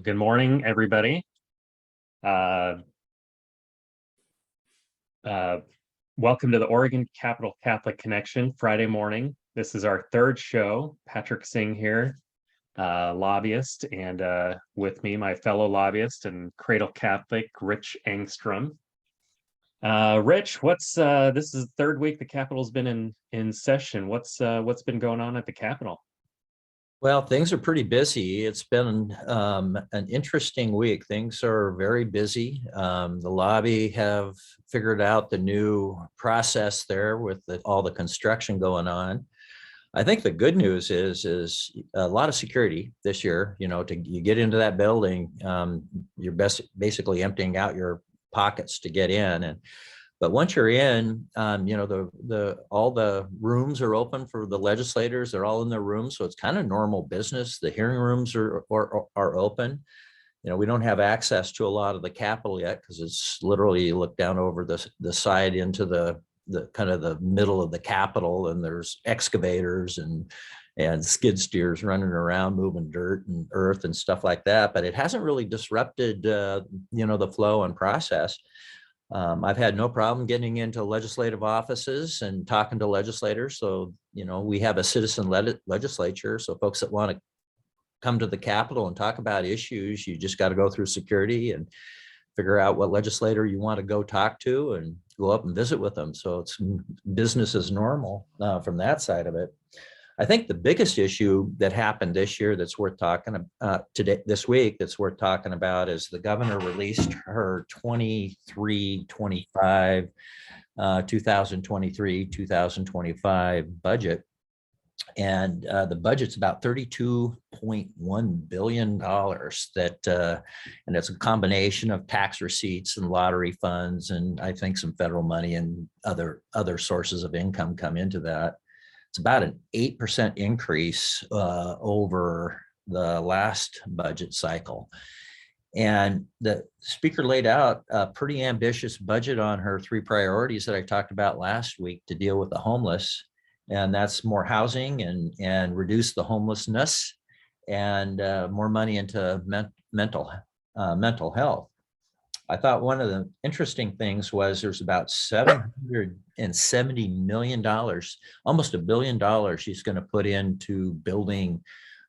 Good morning, everybody. Uh, Welcome to the Oregon Capital Catholic Connection Friday morning. This is our third show. Patrick Singh here, lobbyist, and with me, my fellow lobbyist and Cradle Catholic, Rich Engstrom. Rich, this is the third week the Capitol's been in session. What's been going on at the Capitol? Well, things are pretty busy. It's been an interesting week. Things are very busy. The lobby have figured out the new process there with all the construction going on. I think the good news is a lot of security this year. You get into that building, you're basically emptying out your pockets to get in. But once you're in, all the rooms are open for the legislators. They're all in their rooms, so it's kind of normal business. The hearing rooms are open. We don't have access to a lot of the Capitol yet because it's literally you look down over the side into the kind of the middle of the Capitol, and there's excavators and skid steers running around moving dirt and earth and stuff like that. But it hasn't really disrupted the flow and process. I've had no problem getting into legislative offices and talking to legislators. So, we have a citizen-led legislature. So folks that want to come to the Capitol and talk about issues, you just got to go through security and figure out what legislator you want to go talk to and go up and visit with them. So it's business as normal from that side of it. I think the biggest issue that happened this year that's worth talking about this week that's worth talking about is the governor released her 2023-25 budget. And the budget's about $32.1 billion and it's a combination of tax receipts and lottery funds. And I think some federal money and other sources of income come into that. It's about an 8% increase over the last budget cycle. And the speaker laid out a pretty ambitious budget on her three priorities that I talked about last week to deal with the homeless. And that's more housing and reduce the homelessness and more money into mental health. I thought one of the interesting things was there's about $770 million, almost $1 billion she's going to put into building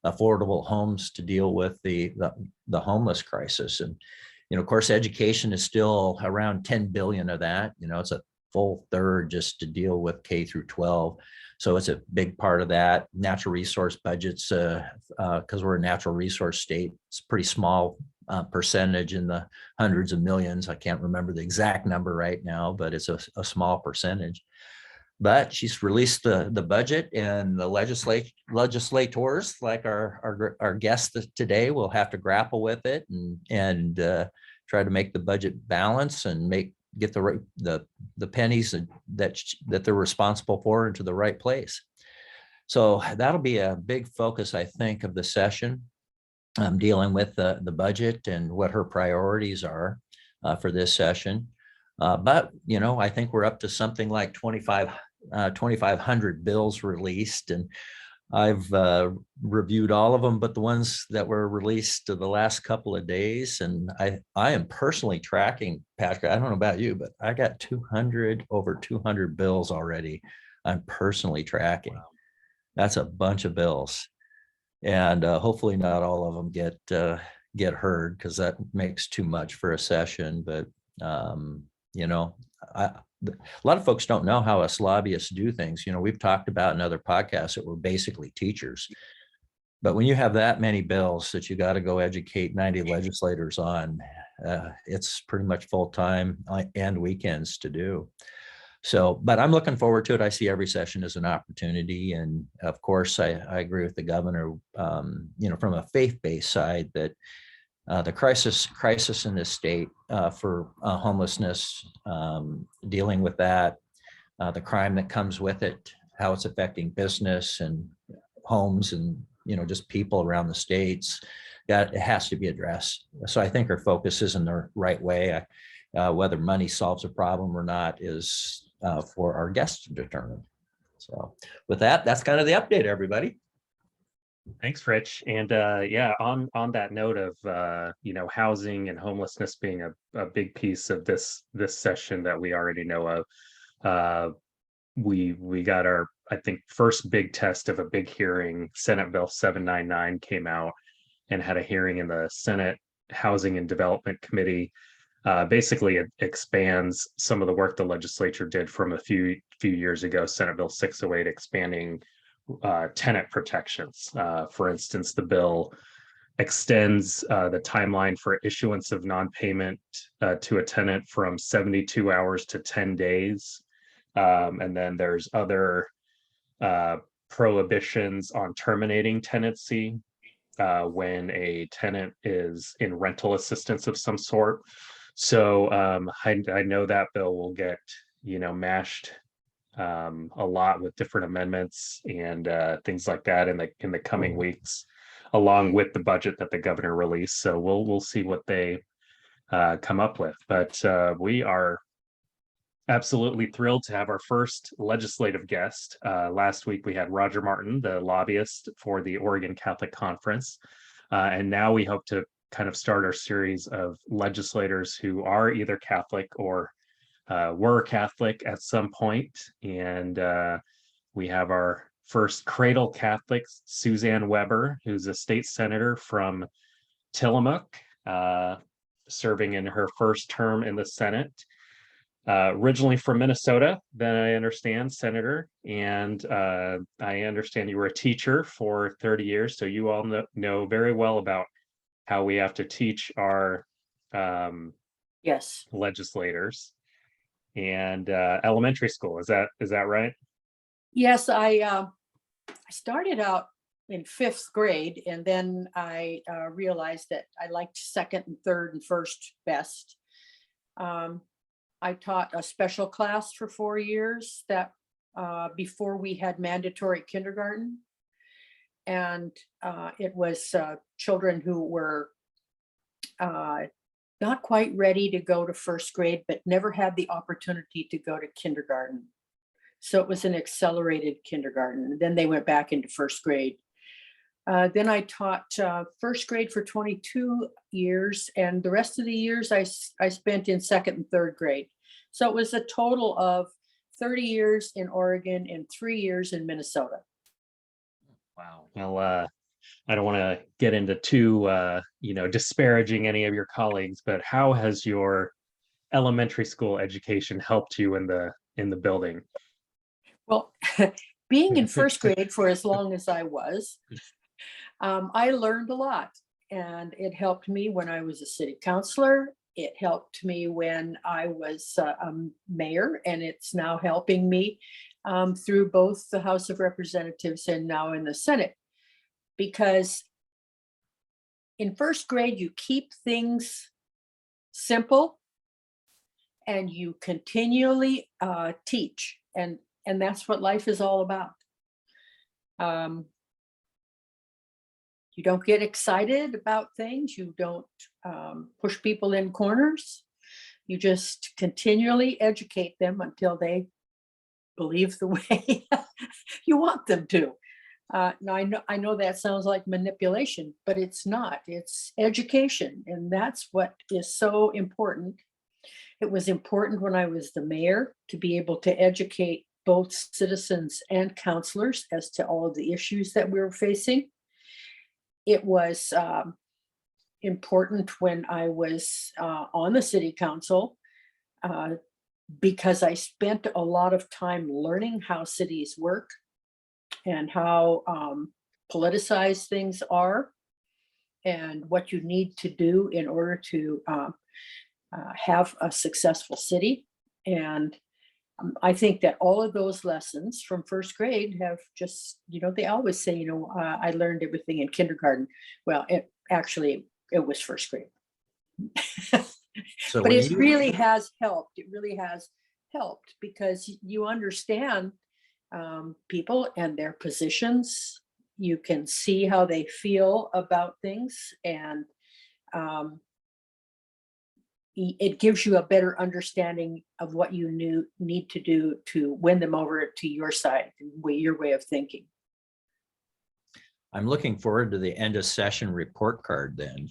affordable homes to deal with the homeless crisis. And, of course, education is still around 10 billion of that. It's a full third just to deal with K through 12. So it's a big part of that. Natural resource budgets, because we're a natural resource state, it's a pretty small percentage in the hundreds of millions. I can't remember the exact number right now, but it's a small percentage. But she's released the budget, and the legislators, like our guests today, will have to grapple with it and try to make the budget balance and get the pennies that they're responsible for into the right place. So that'll be a big focus, I think, of the session. Dealing with the budget and what her priorities are for this session. But, I think we're up to something like 2,500 bills released. And I've reviewed all of them, but the ones that were released the last couple of days. And I am personally tracking, Patrick, I don't know about you, but I got over 200 bills already. I'm personally tracking. Wow. That's a bunch of bills. And hopefully not all of them get heard, because that makes too much for a session. But a lot of folks don't know how us lobbyists do things. We've talked about in other podcasts that we're basically teachers. But when you have that many bills that you got to go educate 90 legislators on, it's pretty much full time and weekends to do. So, but I'm looking forward to it. I see every session as an opportunity. And of course, I agree with the governor, from a faith-based side, that the crisis in this state for homelessness, dealing with that, the crime that comes with it, how it's affecting business and homes and, just people around the states, that it has to be addressed. So I think our focus is in the right way. Whether money solves a problem or not is for our guests to determine. So with that, that's kind of the update, everybody. Thanks, Rich. And yeah, on that note of housing and homelessness being a big piece of this session that we already know of, uh, we got our, I think, first big test of a big hearing. Senate Bill 799 came out and had a hearing in the Senate Housing and Development Committee. Basically, it expands some of the work the legislature did from a few years ago. Senate Bill 608 expanding tenant protections. For instance, the bill extends the timeline for issuance of non-payment to a tenant from 72 hours to 10 days. And then there's other uh, prohibitions on terminating tenancy when a tenant is in rental assistance of some sort. So I know that bill will get, mashed a lot with different amendments and things like that in the coming weeks, along with the budget that the governor released. So we'll see what they come up with. But we are absolutely thrilled to have our first legislative guest. Last week we had Roger Martin, the lobbyist for the Oregon Catholic Conference. And now we hope to kind of start our series of legislators who are either Catholic or were Catholic at some point. And we have our first cradle Catholic, Suzanne Weber, who's a state senator from Tillamook, serving in her first term in the Senate. Originally from Minnesota, then I understand, Senator, and I understand you were a teacher for 30 years, so you all know very well about how we have to teach our Yes. legislators and elementary school. Is that right? Yes, I started out in fifth grade, and then I realized that I liked second and third and first best. I taught a special class for 4 years that before we had mandatory kindergarten. And it was children who were not quite ready to go to first grade, but never had the opportunity to go to kindergarten. So it was an accelerated kindergarten. Then they went back into first grade. Then I taught first grade for 22 years, and the rest of the years I spent in second and third grade. So it was a total of 30 years in Oregon and 3 years in Minnesota. Wow. Well, I don't want to get into too, disparaging any of your colleagues, but how has your elementary school education helped you in the building? Well, being in first grade for as long as I was, I learned a lot, and it helped me when I was a city councilor. It helped me when I was a mayor, and it's now helping me through both the House of Representatives and now in the Senate. Because in first grade, you keep things simple and you continually teach, and that's what life is all about. You don't get excited about things. You don't push people in corners. You just continually educate them until they believe the way you want them to. Now I know that sounds like manipulation, but it's not. It's education, and that's what is so important. It was important when I was the mayor to be able to educate both citizens and counselors as to all of the issues that we were facing. It was important when I was on the city council because I spent a lot of time learning how cities work and how politicized things are and what you need to do in order to have a successful city. And I think that all of those lessons from first grade have just, they always say, I learned everything in kindergarten. Well, it was first grade. So but it really has helped. It really has helped because you understand people and their positions. You can see how they feel about things, and it gives you a better understanding of what you need to do to win them over to your side, your way of thinking. I'm looking forward to the end of session report card then,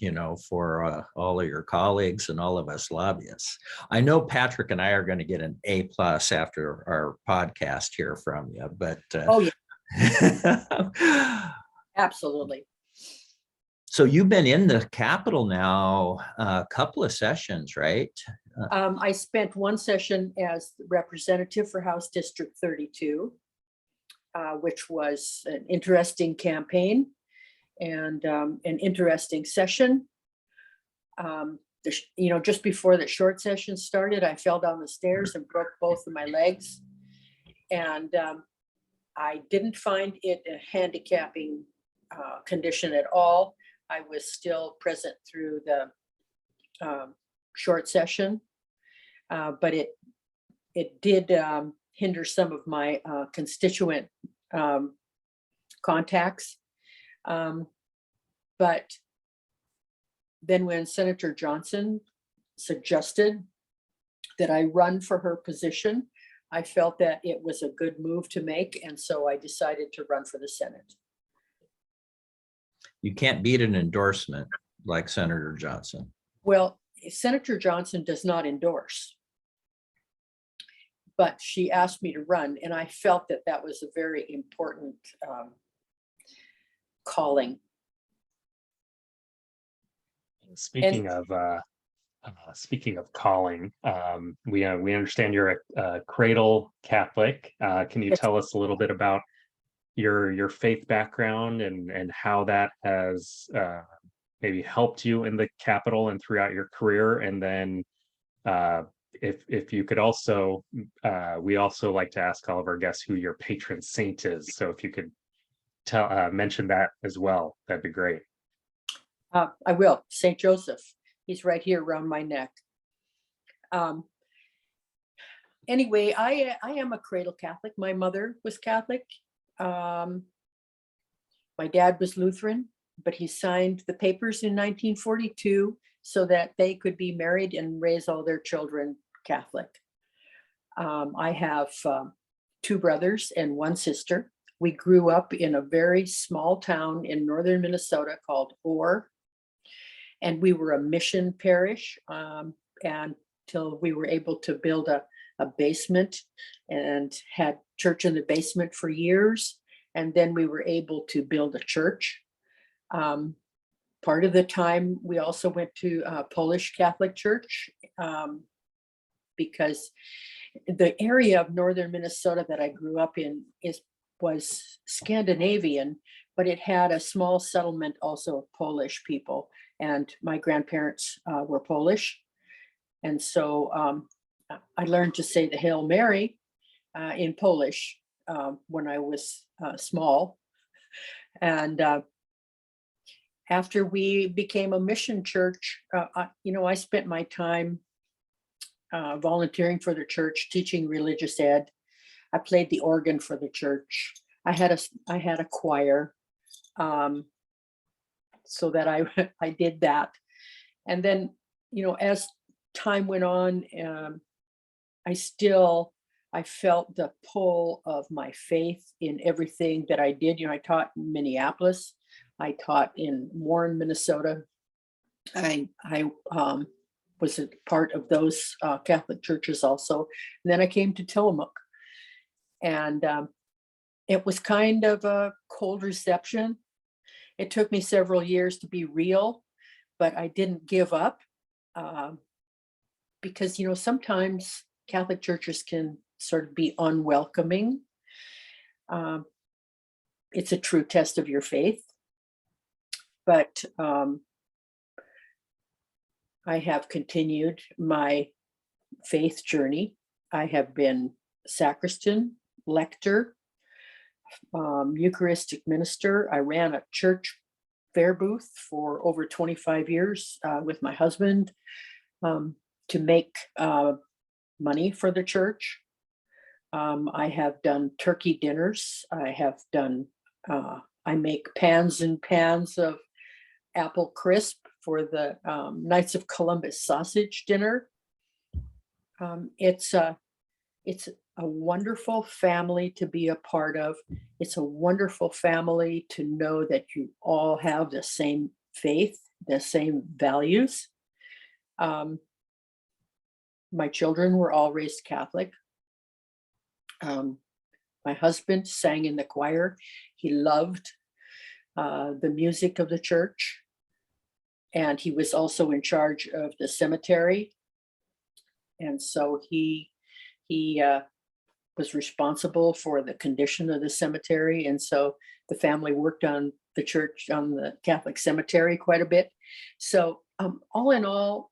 for all of your colleagues and all of us lobbyists. I know Patrick and I are going to get an A+ after our podcast here from you, but Oh, yeah, absolutely. So you've been in the Capitol now a couple of sessions, right? I spent one session as representative for House District 32, which was an interesting campaign and an interesting session. Just before the short session started, I fell down the stairs and broke both of my legs. And I didn't find it a handicapping condition at all. I was still present through the short session, but it did hinder some of my constituent contacts. But then when Senator Johnson suggested that I run for her position, I felt that it was a good move to make. And so I decided to run for the Senate. You can't beat an endorsement like Senator Johnson. Well, Senator Johnson does not endorse, but she asked me to run, and I felt that that was a very important calling. Speaking of calling, we understand you're a cradle Catholic. Can you Yes. tell us a little bit about your faith background and how that has maybe helped you in the Capitol and throughout your career? And then if you could also, we also like to ask all of our guests who your patron saint is. So if you could mention that as well, that'd be great. I will. St. Joseph. He's right here around my neck. Anyway, I am a cradle Catholic. My mother was Catholic. My dad was Lutheran, but he signed the papers in 1942 so that they could be married and raise all their children Catholic. I have 2 brothers and 1 sister. We grew up in a very small town in northern Minnesota called Orr, and we were a mission parish until we were able to build a basement and had church in the basement for years. And then we were able to build a church. Part of the time, we also went to a Polish Catholic church because the area of northern Minnesota that I grew up in was Scandinavian, but it had a small settlement also of Polish people. And my grandparents were Polish. And so I learned to say the Hail Mary in Polish when I was small. And after we became a mission church, I spent my time volunteering for the church, teaching religious ed. I played the organ for the church. I had a choir, so that I did that. And then, as time went on, I felt the pull of my faith in everything that I did. I taught in Minneapolis. I taught in Warren, Minnesota. I was a part of those Catholic churches also. And then I came to Tillamook. And it was kind of a cold reception. It took me several years to be real, but I didn't give up because, sometimes Catholic churches can sort of be unwelcoming. It's a true test of your faith. But I have continued my faith journey. I have been sacristan, lector, Eucharistic minister. I ran a church fair booth for over 25 years with my husband to make money for the church. I have done turkey dinners. I make pans and pans of apple crisp for the Knights of Columbus sausage dinner. It's It's a wonderful family to be a part of. It's a wonderful family to know that you all have the same faith, the same values. Um, my children were all raised Catholic. My husband sang in the choir. He loved the music of the church, and he was also in charge of the cemetery. And so he was responsible for the condition of the cemetery, and so the family worked on the church, on the Catholic cemetery quite a bit. So all in all,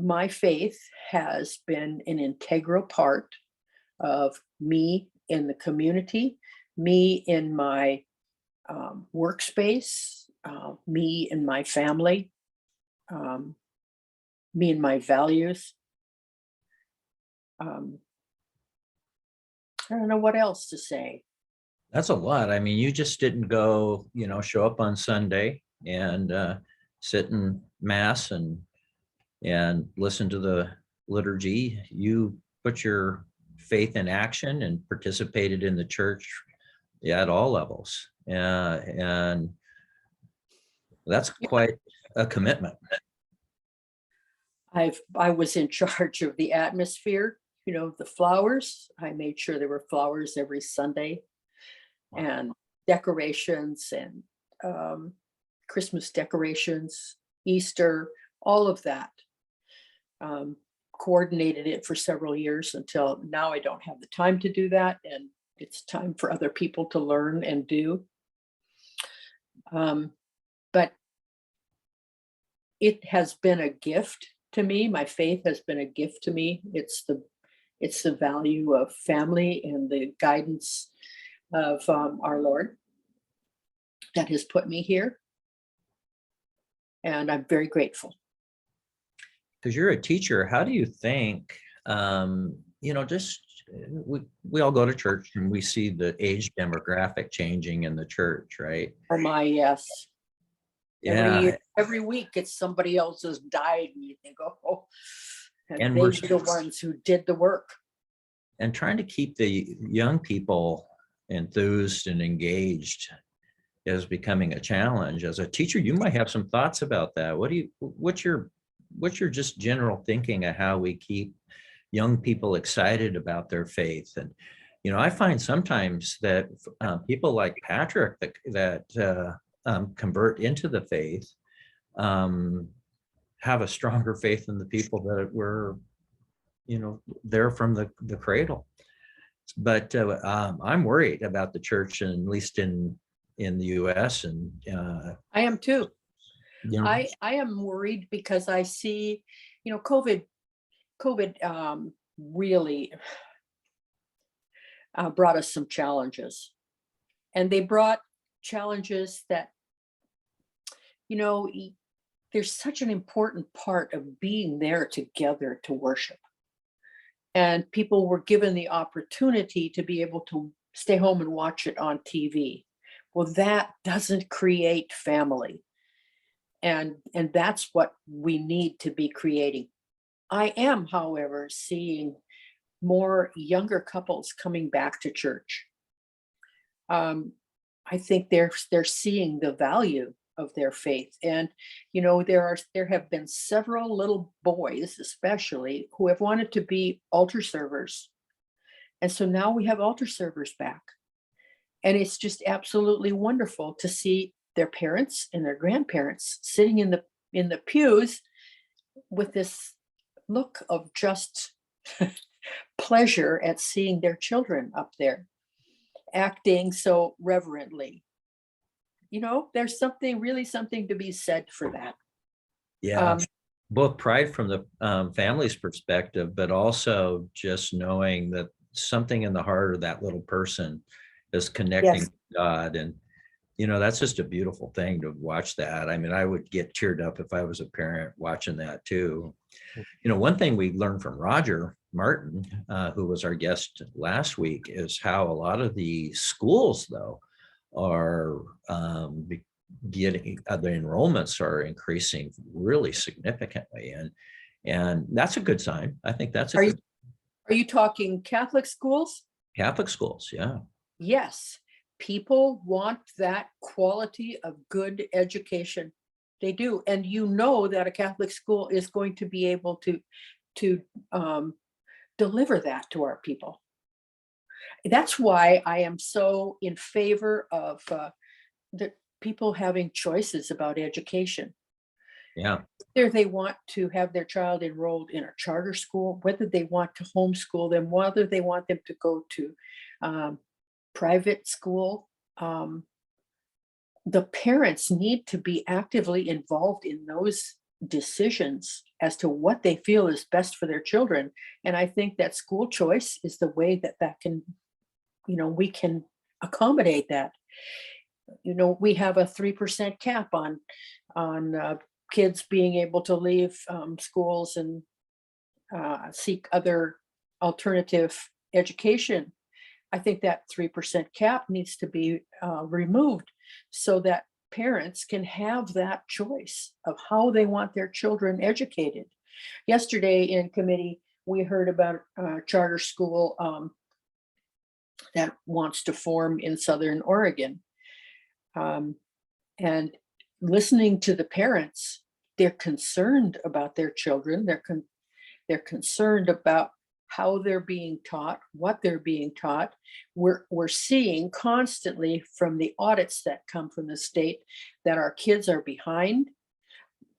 my faith has been an integral part of me in the community, me in my workspace, me and my family, me and my values. I don't know what else to say. That's a lot. I mean, you just didn't go, show up on Sunday and sit in mass and listen to the liturgy. You put your faith in action and participated in the church at all levels. And that's quite a commitment. I was in charge of the atmosphere, the flowers. I made sure there were flowers every Sunday. Wow. And decorations and Christmas decorations, Easter, all of that. Coordinated it for several years until now I don't have the time to do that. And it's time for other people to learn and do. But it has been a gift to me. My faith has been a gift to me. It's the value of family and the guidance of our Lord that has put me here. And I'm very grateful. Because you're a teacher, how do you think, just we all go to church and we see the age demographic changing in the church, right? Oh my, yes. Yeah. Every week it's somebody else has died and you think, oh, And they were the ones who did the work. And trying to keep the young people enthused and engaged is becoming a challenge. As a teacher, you might have some thoughts about that. What's your just general thinking of how we keep young people excited about their faith? And I find sometimes that people like Patrick that convert into the faith have a stronger faith than the people that were there from the cradle. But I'm worried about the church, and at least in the US. And I am too. I am worried because I see, COVID really brought us some challenges. And they brought challenges that, there's such an important part of being there together to worship. And people were given the opportunity to be able to stay home and watch it on TV. Well, that doesn't create family. And that's what we need to be creating. I am, however, seeing more younger couples coming back to church. I think they're seeing the value of their faith. And, there have been several little boys, especially, who have wanted to be altar servers. And so now we have altar servers back. And it's just absolutely wonderful to see their parents and their grandparents sitting in the pews with this look of just pleasure at seeing their children up there acting so reverently. There's something to be said for that. Yeah. Both pride from the family's perspective, but also just knowing that something in the heart of that little person is connecting to God. And, that's just a beautiful thing to watch that. I mean, I would get teared up if I was a parent watching that too. One thing we learned from Roger Martin, who was our guest last week, is how a lot of the schools, though, are getting the enrollments are increasing really significantly. And that's a good sign. I think that's a Are you, good are you talking Catholic schools? Catholic schools. Yeah. Yes, people want that quality of good education. They do. And you know that a Catholic school is going to be able to deliver that to our people. That's why I am so in favor of the people having choices about education. Yeah. Whether they want to have their child enrolled in a charter school, whether they want to homeschool them, whether they want them to go to private school, the parents need to be actively involved in those decisions as to what they feel is best for their children. And I think that school choice is the way that can, we can accommodate that. We have a 3% cap on kids being able to leave schools and seek other alternative education. I think that 3% cap needs to be removed so that parents can have that choice of how they want their children educated. Yesterday in committee, we heard about a charter school that wants to form in Southern Oregon. And listening to the parents, they're concerned about their children. They're concerned about how they're being taught, what they're being taught. We're seeing constantly from the audits that come from the state that our kids are behind.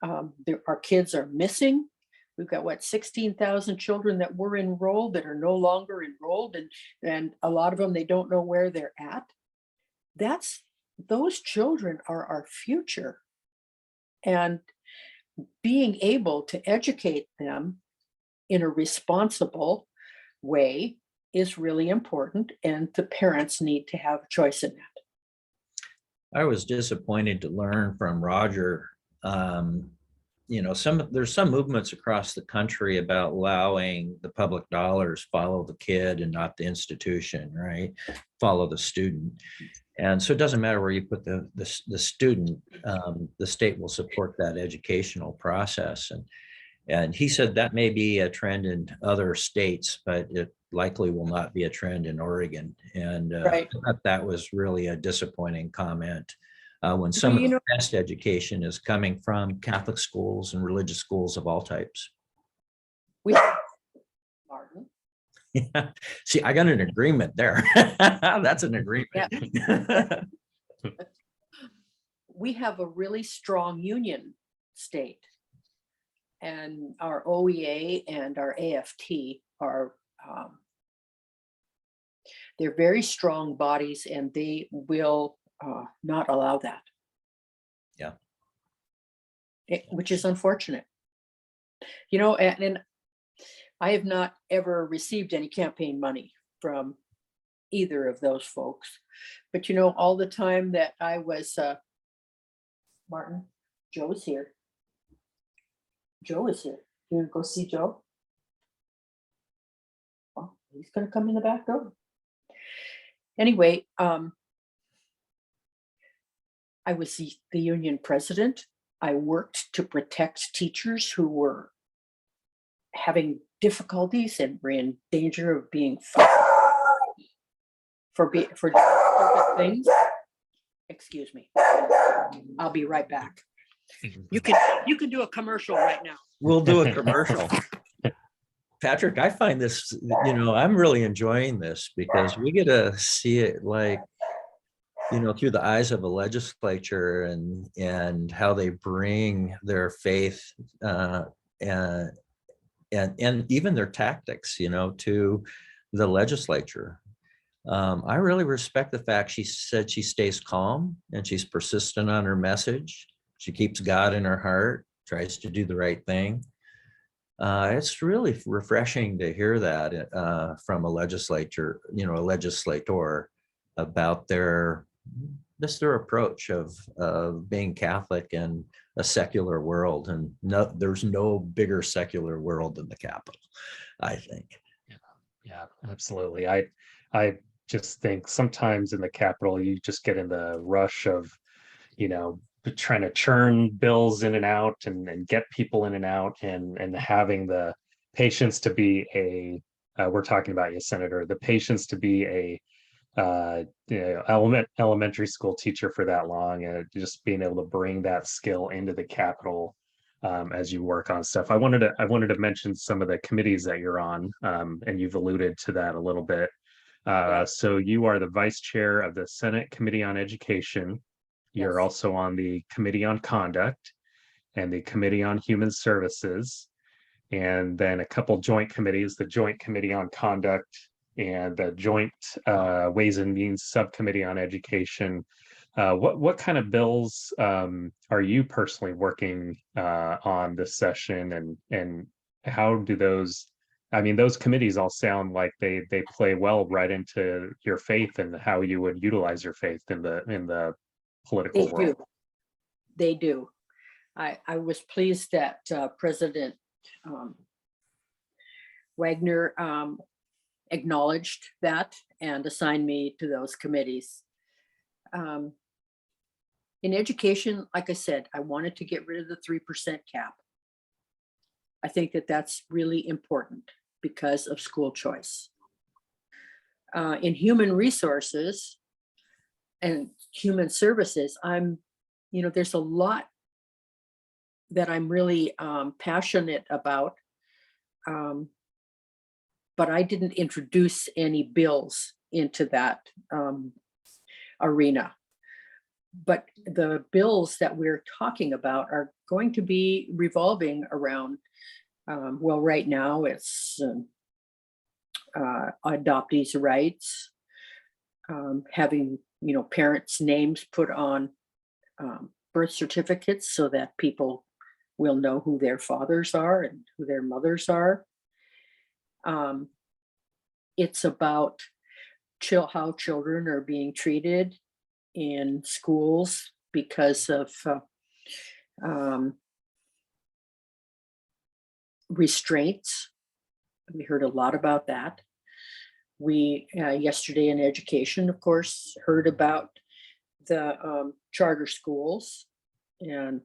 Our kids are missing. We've got 16,000 children that were enrolled that are no longer enrolled, and a lot of them, they don't know where they're at. Those children are our future. And being able to educate them in a responsible way is really important, and the parents need to have a choice in that. I was disappointed to learn from Roger. There's some movements across the country about allowing the public dollars follow the kid and not the institution, right? Follow the student. And so it doesn't matter where you put the student, the state will support that educational process. And he said that may be a trend in other states, but it likely will not be a trend in Oregon. And Right. that was really a disappointing comment when some of the best education is coming from Catholic schools and religious schools of all types. Martin. Yeah. See, I got an agreement there. That's an agreement. Yeah. We have a really strong union state, and our OEA and our AFT are they're very strong bodies, and they will not allow that. Yeah. Which is unfortunate. And I have not ever received any campaign money from either of those folks. But all the time that I was, Martin, Joe is here. Joe is here. You want to go see Joe? Well, he's going to come in the back door. Anyway, I was the union president. I worked to protect teachers who were having difficulties and were in danger of being fired for stupid things. Excuse me. I'll be right back. You can do a commercial right now. We'll do a commercial. Patrick, I find this, I'm really enjoying this because we get to see it through the eyes of a legislature and how they bring their faith and even their tactics, to the legislature. I really respect the fact she said she stays calm and she's persistent on her message. She keeps God in her heart, tries to do the right thing. It's really refreshing to hear that from a legislator about their approach of being Catholic in a secular world. And there's no bigger secular world than the Capitol, I think. Yeah, absolutely. I just think sometimes in the Capitol, you just get in the rush of, trying to churn bills in and out and get people in and out and having the patience to be we're talking about you, Senator, the patience to be a elementary school teacher for that long, and just being able to bring that skill into the Capitol as you work on stuff. I wanted to mention some of the committees that you're on, and you've alluded to that a little bit. So you are the vice chair of the Senate Committee on Education. You're Yes. also on the Committee on Conduct and the Committee on Human Services, and then a couple joint committees, the Joint Committee on Conduct and the Joint Ways and Means Subcommittee on Education. What kind of bills are you personally working on this session, and how do those? I mean, those committees all sound like they play well right into your faith and how you would utilize your faith in the political They world. do. They do. I was pleased that President Wagner acknowledged that and assigned me to those committees. In education, like I said, I wanted to get rid of the 3% cap. I think that that's really important because of school choice. In human resources and human services, there's a lot that I'm really passionate about, but I didn't introduce any bills into that arena. But the bills that we're talking about are going to be revolving around, right now it's adoptees' rights, having, parents' names put on birth certificates so that people will know who their fathers are and who their mothers are. It's about how children are being treated in schools because of restraints. We heard a lot about that. We yesterday in education, of course, heard about the charter schools, and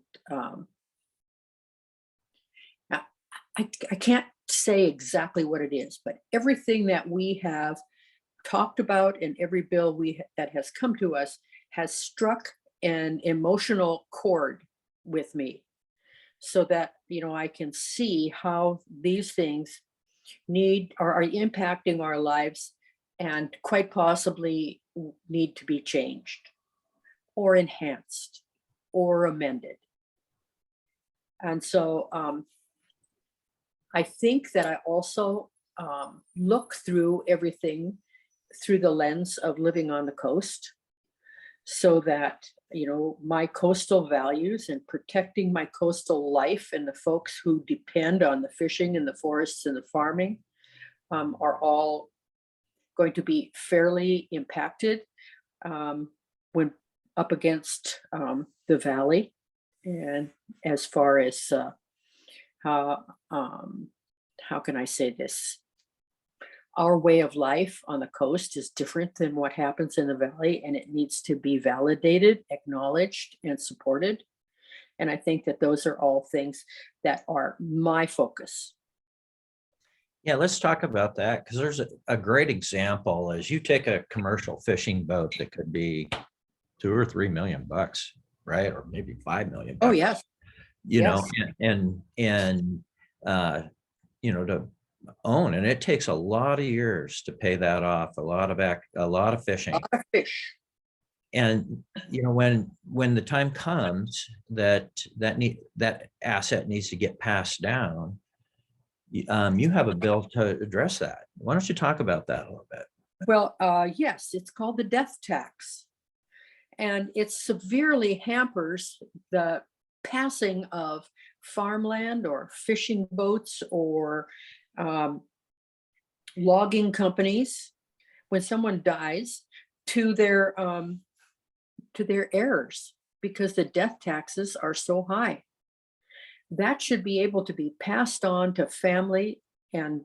I can't say exactly what it is, but everything that we have talked about and every bill that has come to us has struck an emotional chord with me, so that I can see how these things are impacting our lives and quite possibly need to be changed or enhanced or amended. And so I think that I also look through everything through the lens of living on the coast, so that my coastal values and protecting my coastal life and the folks who depend on the fishing and the forests and the farming are all going to be fairly impacted when up against the valley. And as far as how can I say this? Our way of life on the coast is different than what happens in the valley, and it needs to be validated, acknowledged, and supported. And I think that those are all things that are my focus. Yeah, let's talk about that, because there's a great example. As you take a commercial fishing boat that could be $2 or $3 million, right? Or maybe $5 million. Oh, yes. To own, and it takes a lot of years to pay that off, a lot of fishing. A lot of fish. And when the time comes that asset needs to get passed down, you have a bill to address that. Why don't you talk about that a little bit? Well, yes, it's called the death tax, and it severely hampers the passing of farmland or fishing boats or logging companies when someone dies to their heirs, because the death taxes are so high. That should be able to be passed on to family and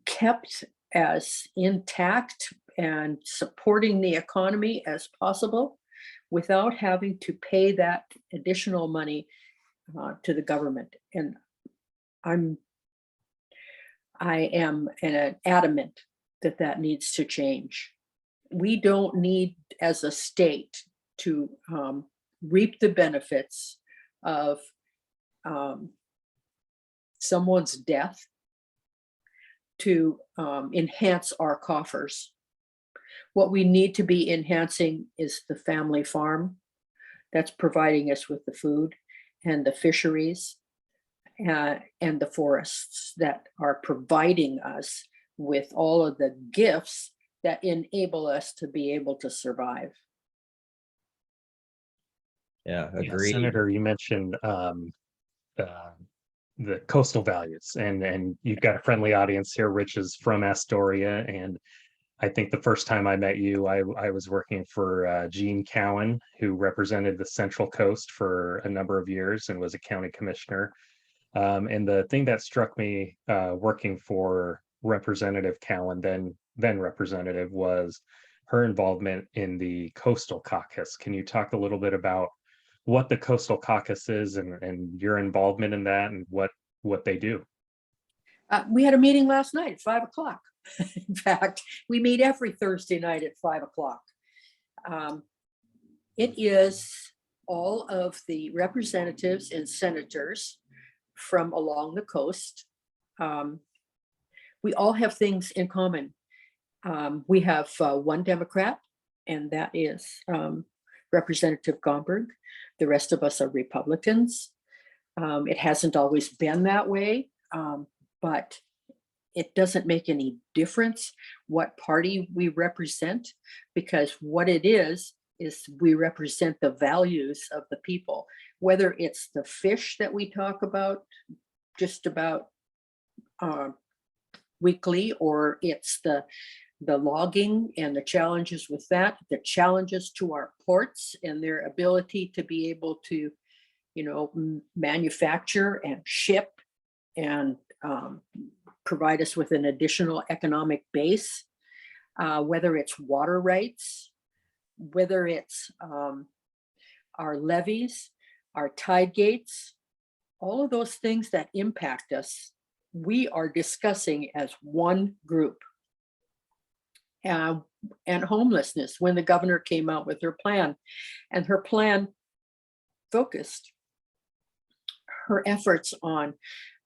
kept as intact and supporting the economy as possible without having to pay that additional money to the government. And I am adamant that that needs to change. We don't need, as a state, to reap the benefits of someone's death to enhance our coffers. What we need to be enhancing is the family farm that's providing us with the food, and the fisheries, and the forests that are providing us with all of the gifts that enable us to be able to survive. Yeah, Yeah, agreed. Senator, you mentioned the coastal values, and you've got a friendly audience here. Rich is from Astoria, and I think the first time I met you, I was working for Gene Cowan, who represented the Central Coast for a number of years and was a county commissioner. And the thing that struck me working for Representative Cowan, then representative, was her involvement in the Coastal Caucus. Can you talk a little bit about what the Coastal Caucus is and your involvement in that and what they do? We had a meeting last night at 5 o'clock. In fact, we meet every Thursday night at 5 o'clock. It is all of the representatives and senators from along the coast. We all have things in common. We have one Democrat, and that is Representative Gomberg. The rest of us are Republicans. It hasn't always been that way, but it doesn't make any difference what party we represent, because what it is we represent the values of the people, whether it's the fish that we talk about just about weekly, or it's the logging and the challenges with that, the challenges to our ports and their ability to be able to, manufacture and ship and provide us with an additional economic base, whether it's water rights, whether it's our levees, our tide gates, all of those things that impact us, we are discussing as one group. And homelessness, when the governor came out with her plan, and her plan focused her efforts on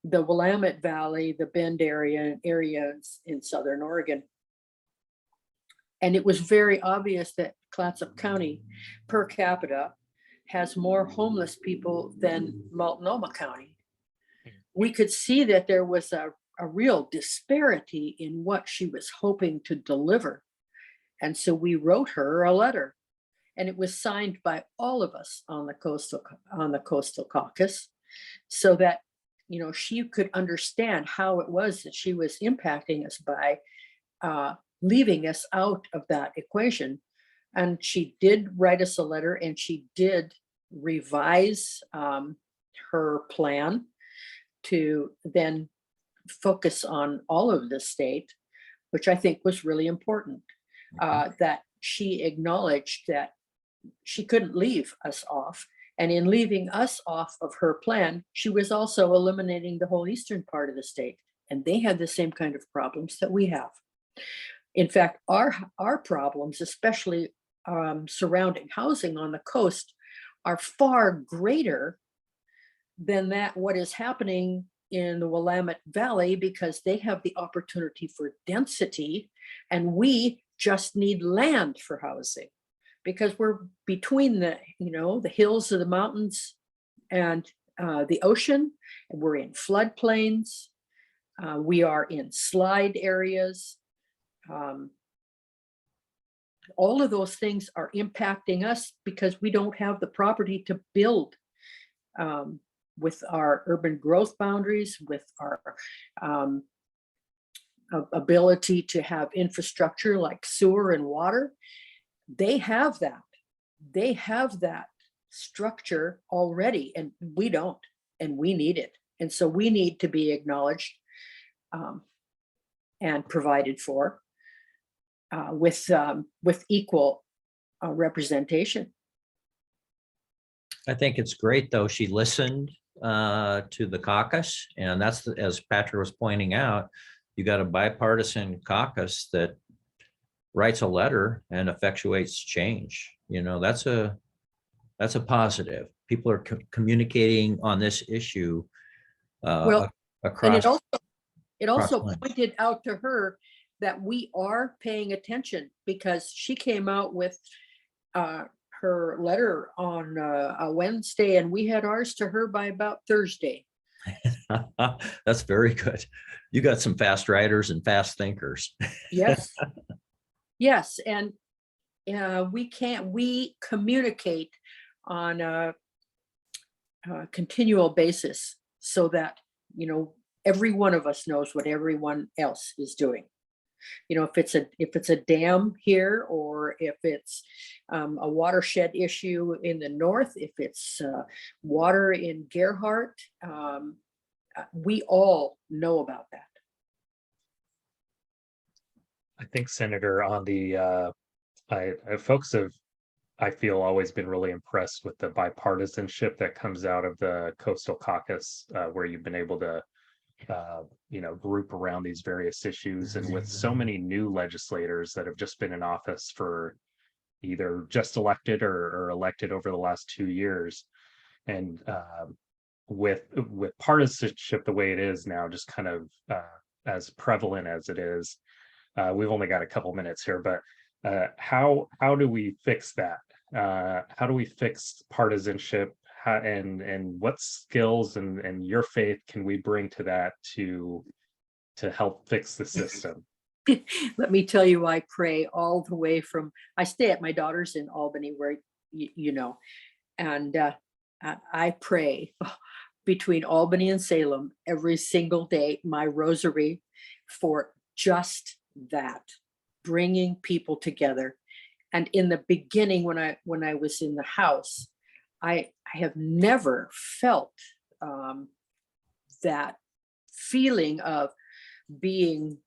the Willamette Valley, the Bend area, and areas in Southern Oregon. And it was very obvious that Clatsop County per capita has more homeless people than Multnomah County. We could see that there was a real disparity in what she was hoping to deliver. And so we wrote her a letter, and it was signed by all of us on the Coastal Caucus, so that she could understand how it was that she was impacting us by leaving us out of that equation. And she did write us a letter, and she did revise her plan to then focus on all of the state, which I think was really important. That she acknowledged that she couldn't leave us off. And in leaving us off of her plan, she was also eliminating the whole eastern part of the state. And they had the same kind of problems that we have. In fact, our problems, especially surrounding housing on the coast, are far greater than what is happening in the Willamette Valley, because they have the opportunity for density, and we just need land for housing, because we're between the hills of the mountains and the ocean, and we're in floodplains. We are in slide areas. All of those things are impacting us because we don't have the property to build with our urban growth boundaries, with our ability to have infrastructure like sewer and water. They have that. They have that structure already, and we don't, and we need it. And so we need to be acknowledged and provided for with equal representation. I think it's great, though. She listened to the caucus, and that's, as Patrick was pointing out, you got a bipartisan caucus that writes a letter and effectuates change. You know, that's a positive. People are communicating on this issue Well, and across. it also lines. pointed out to her that we are paying attention, because she came out with her letter on a Wednesday, and we had ours to her by about Thursday. That's very good. You got some fast writers and fast thinkers. Yes. Yes, and we communicate on a continual basis, so that, you know, every one of us knows what everyone else is doing. You know, if it's a dam here, or if it's a watershed issue in the north, if it's water in Gerhardt, we all know about that. I think, Senator, on the folks have, I feel, always been really impressed with the bipartisanship that comes out of the Coastal Caucus, where you've been able to group around these various issues, and with so many new legislators that have just been in office for either just elected or elected over the last 2 years, and with partisanship the way it is now, just kind of as prevalent as it is. We've only got a couple minutes here, but how do we fix that? How do we fix partisanship? And what skills and your faith can we bring to that to help fix the system? Let me tell you, I pray all the way from, I stay at my daughter's in Albany, where, you know, and I pray between Albany and Salem every single day, my rosary, for just that, bringing people together. And in the beginning, when I was in the House, I have never felt that feeling of being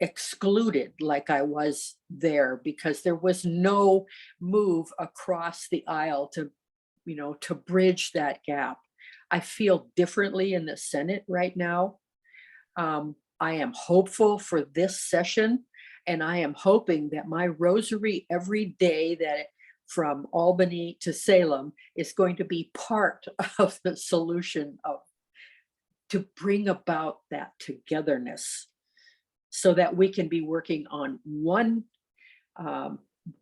excluded like I was there, because there was no move across the aisle to, you know, to bridge that gap. I feel differently in the Senate right now. I am hopeful for this session, and I am hoping that my rosary every day, that from Albany to Salem, is going to be part of the solution to bring about that togetherness, so that we can be working on one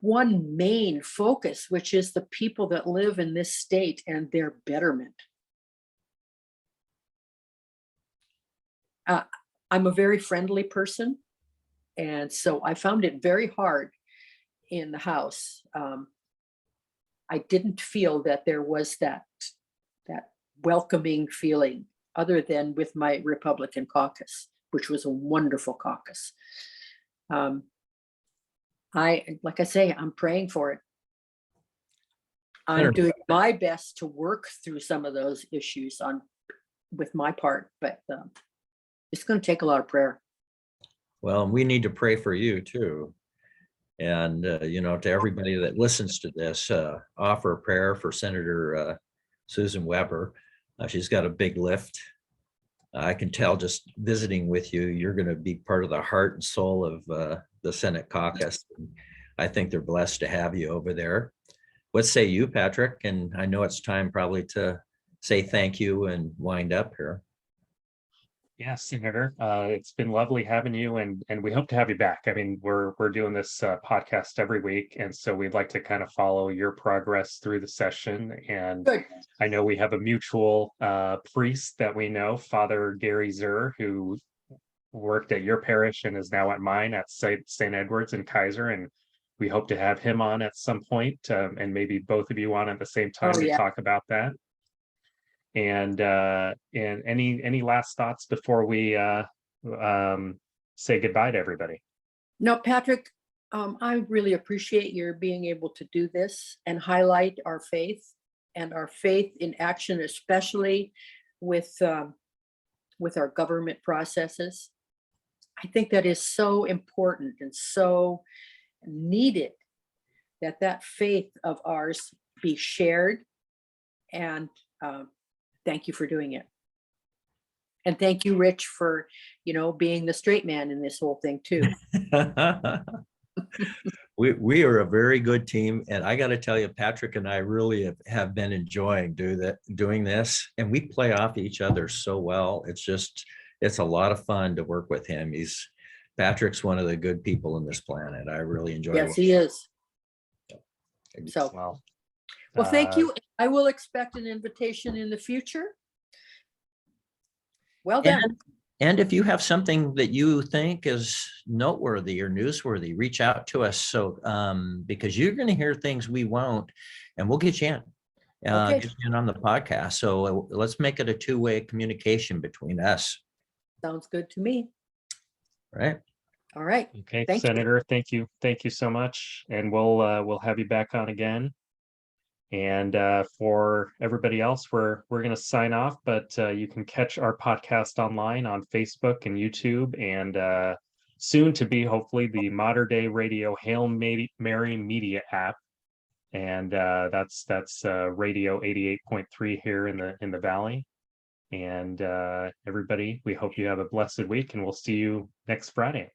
main focus, which is the people that live in this state and their betterment. I'm a very friendly person, and so I found it very hard in the House. I didn't feel that there was that welcoming feeling, other than with my Republican caucus, which was a wonderful caucus. Like I say, I'm praying for it. I'm doing my best to work through some of those issues with my part, but it's going to take a lot of prayer. Well, we need to pray for you too. And, to everybody that listens to this, offer a prayer for Senator Susan Weber. She's got a big lift. I can tell just visiting with you, you're going to be part of the heart and soul of the Senate caucus. I think they're blessed to have you over there. What say you, Patrick? And I know it's time probably to say thank you and wind up here. Yeah, Senator, it's been lovely having you, and we hope to have you back. I mean, we're doing this podcast every week, and so we'd like to kind of follow your progress through the session. And Good. I know we have a mutual priest that we know, Father Gary Zur, who worked at your parish and is now at mine at St. Edward's in Kaiser, and we hope to have him on at some point, and maybe both of you on at the same time to talk about that. And any last thoughts before we say goodbye to everybody? No, Patrick, I really appreciate your being able to do this and highlight our faith in action, especially with our government processes. I think that is so important and so needed, that faith of ours be shared And thank you for doing it. And thank you, Rich, for, being the straight man in this whole thing too. We are a very good team, and I got to tell you, Patrick and I really have been enjoying doing this, and we play off each other so well. It's a lot of fun to work with him. Patrick's one of the good people in this planet. I really enjoy. Yes, he is. So, Well, thank you. I will expect an invitation in the future. Well done. And if you have something that you think is noteworthy or newsworthy, reach out to us. So, because you're going to hear things we won't, and we'll get you in, Okay. get you in on the podcast. So let's make it a two-way communication between us. Sounds good to me. Right. All right. okay, Thank you. Senator, thank you so much, and we'll have you back on again. And for everybody else, we're going to sign off, but you can catch our podcast online on Facebook and YouTube, and soon to be hopefully the Modern Day Radio Hail Mary Media app, and that's Radio 88.3 here in the Valley. And everybody, we hope you have a blessed week, and we'll see you next Friday.